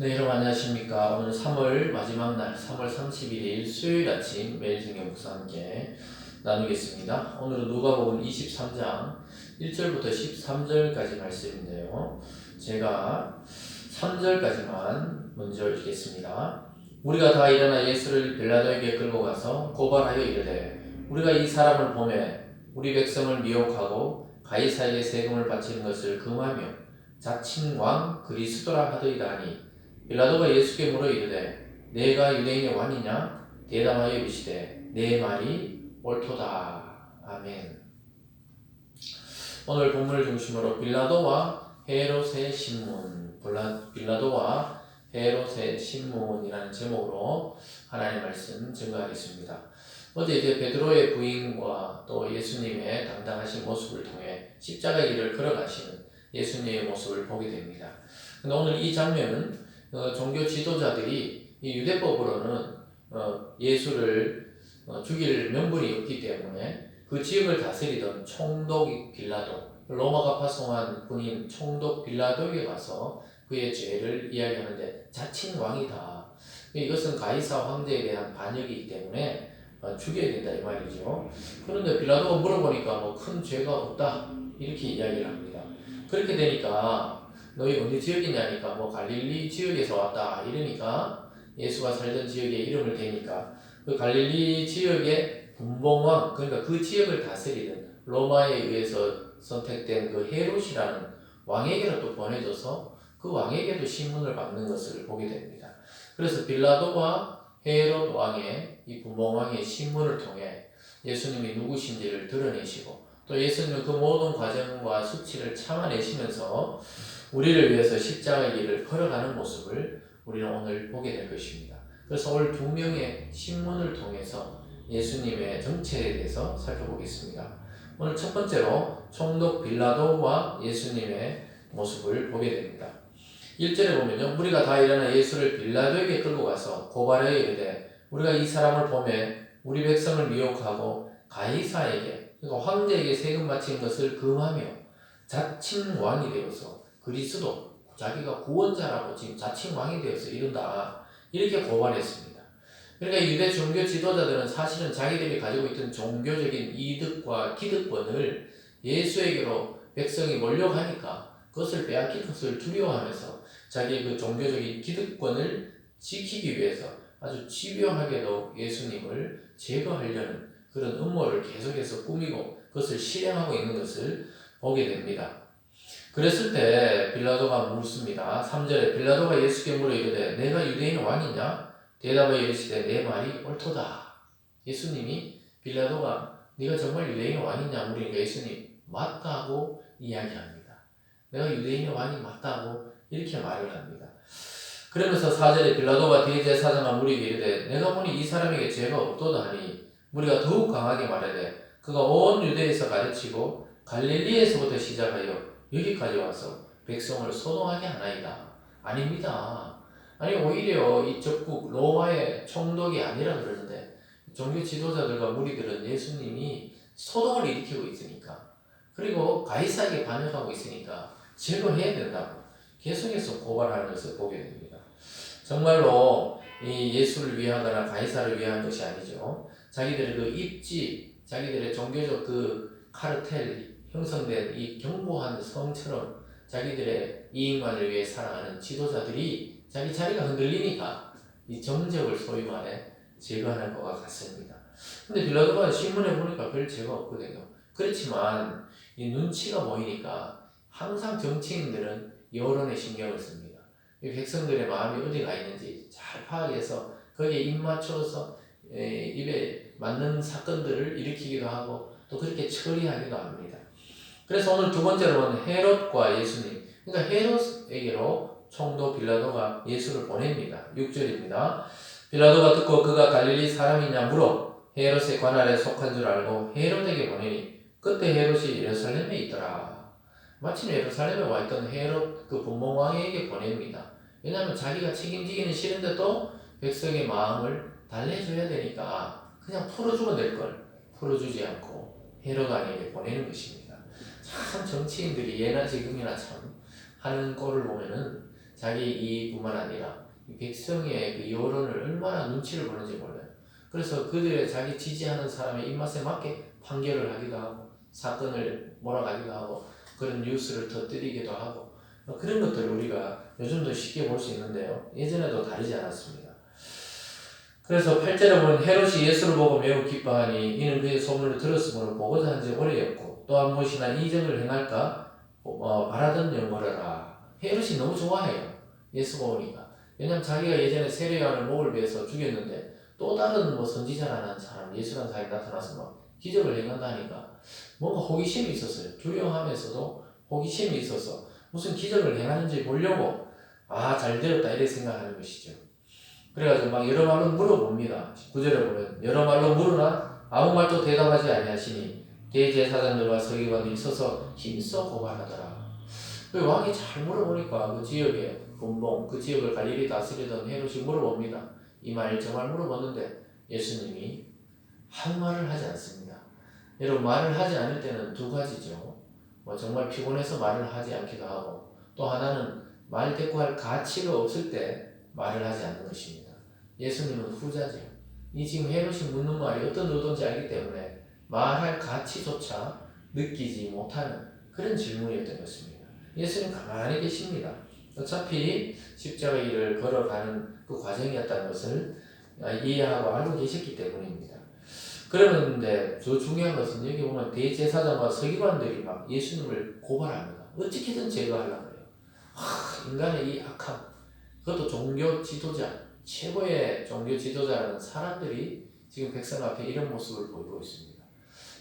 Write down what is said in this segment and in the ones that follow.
네, 여러분 안녕하십니까. 오늘 3월 마지막 날, 3월 31일 수요일 아침 매일 성경 묵상 함께 나누겠습니다. 오늘은 누가복음 23장 1절부터 13절까지 말씀인데요. 제가 3절까지만 먼저 읽겠습니다. 우리가 다 일어나 예수를 빌라도에게 끌고 가서 고발하여 이르되 우리가 이 사람을 보매 우리 백성을 미혹하고 가이사에게 세금을 바치는 것을 금하며 자칭 왕 그리스도라 하더이다 하니 빌라도가 예수께 물어 이르되 내가 유대인의 왕이냐? 대답하여 이르시되 내 말이 옳도다. 아멘. 오늘 본문을 중심으로 빌라도와 헤롯의 신문, 빌라도와 헤롯의 신문이라는 제목으로 하나님의 말씀 증거하겠습니다. 어제 이제 베드로의 부인과 또 예수님의 당당하신 모습을 통해 십자가의 길을 걸어가시는 예수님의 모습을 보게 됩니다. 근데 오늘 이 장면은 종교 지도자들이 이 유대법으로는 예수를 죽일 명분이 없기 때문에 그 지역을 다스리던 총독 빌라도, 로마가 파송한 군인 총독 빌라도에게 가서 그의 죄를 이야기하는데 자칭 왕이다. 이것은 가이사 황제에 대한 반역이기 때문에 죽여야 된다 이 말이죠. 그런데 빌라도가 물어보니까 뭐 큰 죄가 없다 이렇게 이야기를 합니다. 그렇게 되니까 너희 어디 지역이냐니까 뭐 갈릴리 지역에서 왔다 이러니까 예수가 살던 지역의 이름을 대니까 그 갈릴리 지역의 분봉왕, 그러니까 그 지역을 다스리던 로마에 의해서 선택된 그 헤롯이라는 왕에게로 또 보내줘서 그 왕에게도 신문을 받는 것을 보게 됩니다. 그래서 빌라도와 헤롯 왕의 이 분봉왕의 신문을 통해 예수님이 누구신지를 드러내시고 또 예수님은 그 모든 과정과 수치를 참아내시면서 우리를 위해서 십자가의 길을 걸어가는 모습을 우리는 오늘 보게 될 것입니다. 그래서 오늘 두 명의 신문을 통해서 예수님의 정체에 대해서 살펴보겠습니다. 오늘 첫 번째로 총독 빌라도와 예수님의 모습을 보게 됩니다. 1절에 보면요. 우리가 다 일어나 예수를 빌라도에게 끌고 가서 고발하여 이르되 우리가 이 사람을 보매 우리 백성을 미혹하고 가이사에게, 그러니까 황제에게 세금 바치는 것을 금하며 자칭 왕이 되어서 그리스도, 자기가 구원자라고 지금 자칭 왕이 되어서 이른다 이렇게 고발했습니다. 그러니까 유대 종교 지도자들은 사실은 자기들이 가지고 있던 종교적인 이득과 기득권을 예수에게로 백성이 몰려가니까 그것을 빼앗길 것을 두려워하면서 자기의 그 종교적인 기득권을 지키기 위해서 아주 집요하게도 예수님을 제거하려는 그런 음모를 계속해서 꾸미고 그것을 실행하고 있는 것을 보게 됩니다. 그랬을 때 빌라도가 묻습니다. 3절에 빌라도가 예수께 물어 이르되 내가 유대인 왕이냐? 대답하여 이르시되 내 말이 옳도다. 예수님이 빌라도가 네가 정말 유대인 왕이냐 물으니까 예수님 맞다고 이야기합니다. 내가 유대인의 왕이 맞다고 이렇게 말을 합니다. 그러면서 4절에 빌라도가 대제사장과 무리에게 이르되 내가 보니 이 사람에게 죄가 없도다 하니 무리가 더욱 강하게 말하되 그가 온 유대에서 가르치고 갈릴리에서부터 시작하여 여기까지 와서 백성을 소동하게 하나이다. 아닙니다. 아니 오히려 이 적국 로마의 총독이 아니라 그러는데 종교 지도자들과 무리들은 예수님이 소동을 일으키고 있으니까 그리고 가이사에게 반역하고 있으니까 제거해야 된다고 계속해서 고발하는 것을 보게 됩니다. 정말로 이 예수를 위하거나 가이사를 위한 것이 아니죠. 자기들의 그 입지, 자기들의 종교적 그 카르텔 형성된 이 견고한 성처럼 자기들의 이익만을 위해 살아가는 지도자들이 자기 자리가 흔들리니까 이 정적을 소위 말해 제거하는 것과 같습니다. 근데 빌라도가 신문에 보니까 별 죄가 없거든요. 그렇지만 이 눈치가 보이니까 항상 정치인들은 여론에 신경을 씁니다. 백성들의 마음이 어디가 있는지 잘 파악해서 거기에 입 맞춰서 입에 맞는 사건들을 일으키기도 하고 또 그렇게 처리하기도 합니다. 그래서 오늘 두 번째로는 헤롯과 예수님, 그러니까 헤롯에게로 총독 빌라도가 예수를 보냅니다. 6절입니다. 빌라도가 듣고 그가 갈릴리 사람이냐 물어 헤롯의 관할에 속한 줄 알고 헤롯에게 보내니 그때 헤롯이 예루살렘에 있더라. 마침 예루살렘에 와 있던 헤롯 그 분봉왕에게 보냅니다. 왜냐하면 자기가 책임지기는 싫은데 또 백성의 마음을 달래줘야 되니까 그냥 풀어주면 될 걸 풀어주지 않고 헤롯 왕에게 보내는 것입니다. 참 정치인들이 예나 지금이나 참 하는 꼴을 보면은 자기 이익뿐만 아니라 이 백성의 그 여론을 얼마나 눈치를 보는지 몰라요. 그래서 그들의 자기 지지하는 사람의 입맛에 맞게 판결을 하기도 하고 사건을 몰아가기도 하고 그런 뉴스를 터뜨리기도 하고 그런 것들을 우리가 요즘도 쉽게 볼 수 있는데요. 예전에도 다르지 않았습니다. 그래서 8절에 보면 헤롯이 예수를 보고 매우 기뻐하니 이는 그의 소문을 들었으므로 보고자 한지 오래였고 또한 무엇이나 이적을 행할까 바라던 영광이라. 헤롯이 너무 좋아해요. 예수가 오니까. 왜냐하면 자기가 예전에 세례요한을 목을 베어서 죽였는데 또 다른 뭐 선지자라는 사람, 예수라는 사람이 나타나서 막 기적을 행한다니까 뭔가 호기심이 있었어요. 두려워하면서도 호기심이 있어서 무슨 기적을 행하는지 보려고 잘 되었다 이렇게 생각하는 것이죠. 그래가지고 막 여러 말로 물어봅니다. 9절에 보면 여러 말로 물으나 아무 말도 대답하지 아니하시니 대제사장들과 서기관들이 서서 힘써 고발하더라. 그 왕이 잘 물어보니까 그 지역의 분봉, 그 지역을 갈릴리 다스리던 헤롯이 물어봅니다. 이 말 저 말 물어봤는데 예수님이 한 말을 하지 않습니다. 여러분 말을 하지 않을 때는 두 가지죠. 정말 피곤해서 말을 하지 않기도 하고 또 하나는 말 대꾸할 가치가 없을 때 말을 하지 않는 것입니다. 예수님은 후자죠. 이 지금 헤롯이 묻는 말이 어떤 의도인지 알기 때문에 말할 가치조차 느끼지 못하는 그런 질문이었던 것입니다. 예수님 가만히 계십니다. 어차피 십자가의 길을 걸어가는 그 과정이었다는 것을 이해하고 알고 계셨기 때문입니다. 그러는데 더 중요한 것은 여기 보면 대제사장과 서기관들이 막 예수님을 고발합니다. 어떻게든 제거하려고 해요. 인간의 이 악함, 그것도 종교 지도자, 최고의 종교 지도자라는 사람들이 지금 백성 앞에 이런 모습을 보이고 있습니다.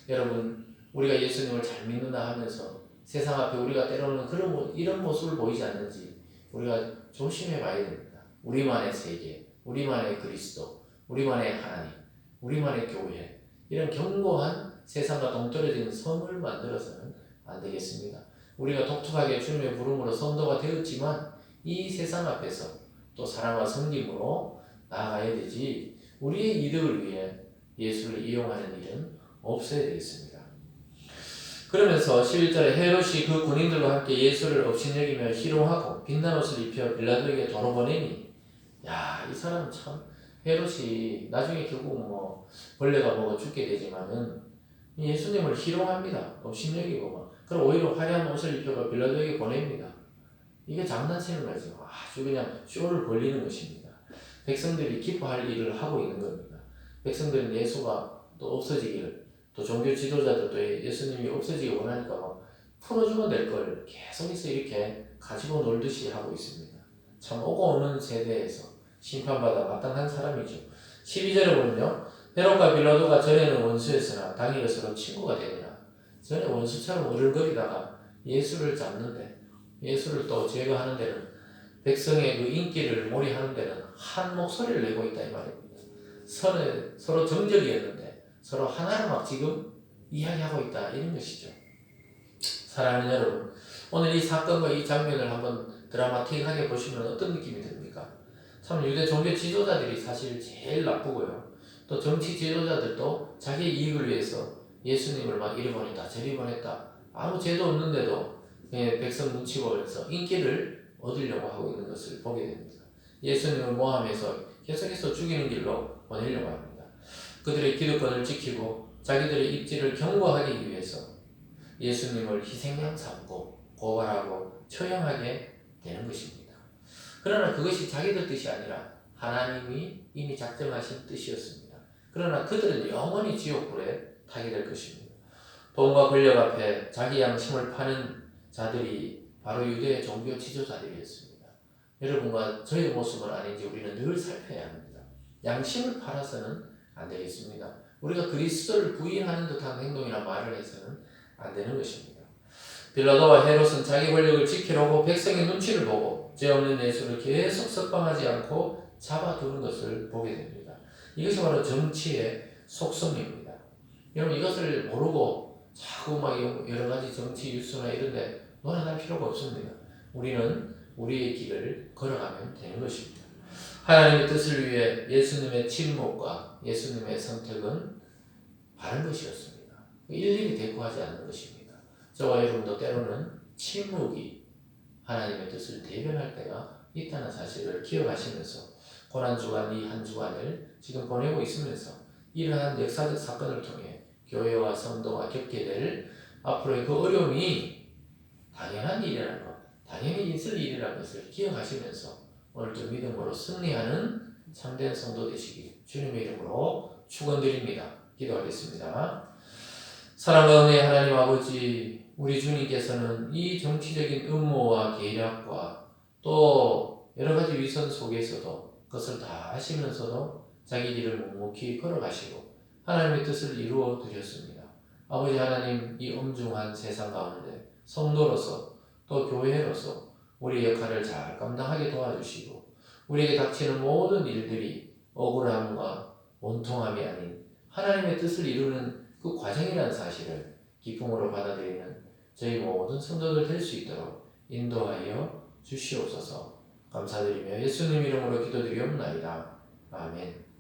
여러분, 우리가 예수님을 잘 믿는다 하면서 세상 앞에 우리가 때로는 이런 모습을 보이지 않는지 우리가 조심해 봐야 됩니다. 우리만의 세계, 우리만의 그리스도, 우리만의 하나님, 우리만의 교회, 이런 견고한 세상과 동떨어진 섬을 만들어서는 안 되겠습니다. 우리가 독특하게 주님의 부름으로 성도가 되었지만 이 세상 앞에서 또 사랑과 섬김으로 나아가야 되지 우리의 이득을 위해 예수를 이용하는 일은 없어야 되겠습니다. 그러면서 11절에 헤롯이 그 군인들과 함께 예수를 업신여기며 희롱하고 빛난 옷을 입혀 빌라도에게 도로 보내니 이 사람 참 헤롯이 나중에 결국 벌레가 먹어 죽게 되지만은 예수님을 희롱합니다. 업신여기고 그럼 오히려 화려한 옷을 입혀서 빌라도에게 보냅니다. 이게 장난치는 거죠. 아주 그냥 쇼를 벌리는 것입니다. 백성들이 기뻐할 일을 하고 있는 겁니다. 백성들은 예수가 또 없어지기를, 또 종교 지도자들도 예수님이 없어지기 원하니까 풀어주면 될 걸 계속해서 이렇게 가지고 놀듯이 하고 있습니다. 참 오고 오는 세대에서 심판받아 마땅한 사람이죠. 12절에 보면요. 헤롯과 빌라도가 전에는 원수였으나 당일에 서로 친구가 되더라. 전에 원수처럼 으르거리다가 예수를 잡는데 예수를 또 제거하는 데는 백성의 그 인기를 몰이하는 데는 한 목소리를 내고 있다 이 말입니다. 서로 정적이었는데 서로 하나를 막 지금 이야기하고 있다 이런 것이죠. 사랑하는 여러분, 오늘 이 사건과 이 장면을 한번 드라마틱하게 보시면 어떤 느낌이 듭니까? 참 유대 종교 지도자들이 사실 제일 나쁘고요. 또 정치 지도자들도 자기 이익을 위해서 예수님을 막 이리 보냈다 저리 보냈다 아무 죄도 없는데도 백성 눈치 보면서 인기를 얻으려고 하고 있는 것을 보게 됩니다. 예수님을 모함해서 계속해서 죽이는 길로 보내려고 합니다. 그들의 기득권을 지키고 자기들의 입지를 견고하기 위해서 예수님을 희생양 삼고 고발하고 처형하게 되는 것입니다. 그러나 그것이 자기들 뜻이 아니라 하나님이 이미 작정하신 뜻이었습니다. 그러나 그들은 영원히 지옥불에 타게 될 것입니다. 돈과 권력 앞에 자기 양심을 파는 자들이 바로 유대의 종교 지도자들이었습니다. 여러분과 저의 모습은 아닌지 우리는 늘 살펴야 합니다. 양심을 팔아서는 안 되겠습니다. 우리가 그리스도를 부인하는 듯한 행동이나 말을 해서는 안 되는 것입니다. 빌라도와 헤롯은 자기 권력을 지키려고 백성의 눈치를 보고 죄 없는 예수를 계속 석방하지 않고 잡아두는 것을 보게 됩니다. 이것이 바로 정치의 속성입니다. 여러분 이것을 모르고 자꾸 여러 가지 정치 뉴스나 이런 데 논한할 필요가 없습니다. 우리는 우리의 길을 걸어가면 되는 것입니다. 하나님의 뜻을 위해 예수님의 침묵과 예수님의 선택은 바른 것이었습니다. 일일이 대꾸하지 않는 것입니다. 저와 여러분도 때로는 침묵이 하나님의 뜻을 대변할 때가 있다는 사실을 기억하시면서 고난주간 이 한 주간을 지금 보내고 있으면서 이러한 역사적 사건을 통해 교회와 성도가 겪게 될 앞으로의 그 어려움이 당연한 일이라는 것, 당연히 있을 일이라는 것을 기억하시면서 오늘도 믿음으로 승리하는 참된 성도 되시기 주님의 이름으로 축원드립니다. 기도하겠습니다. 사랑과 은혜의 하나님 아버지, 우리 주님께서는 이 정치적인 음모와 계략과 또 여러 가지 위선 속에서도 그것을 다 하시면서도 자기 길을 묵묵히 걸어가시고 하나님의 뜻을 이루어 드렸습니다. 아버지 하나님, 이 엄중한 세상 가운데 성도로서 또 교회로서 우리 역할을 잘 감당하게 도와주시고 우리에게 닥치는 모든 일들이 억울함과 원통함이 아닌 하나님의 뜻을 이루는 그 과정이라는 사실을 기쁨으로 받아들이는 저희 모든 성도들 될 수 있도록 인도하여 주시옵소서. 감사드리며 예수님 이름으로 기도드리옵나이다. 아멘.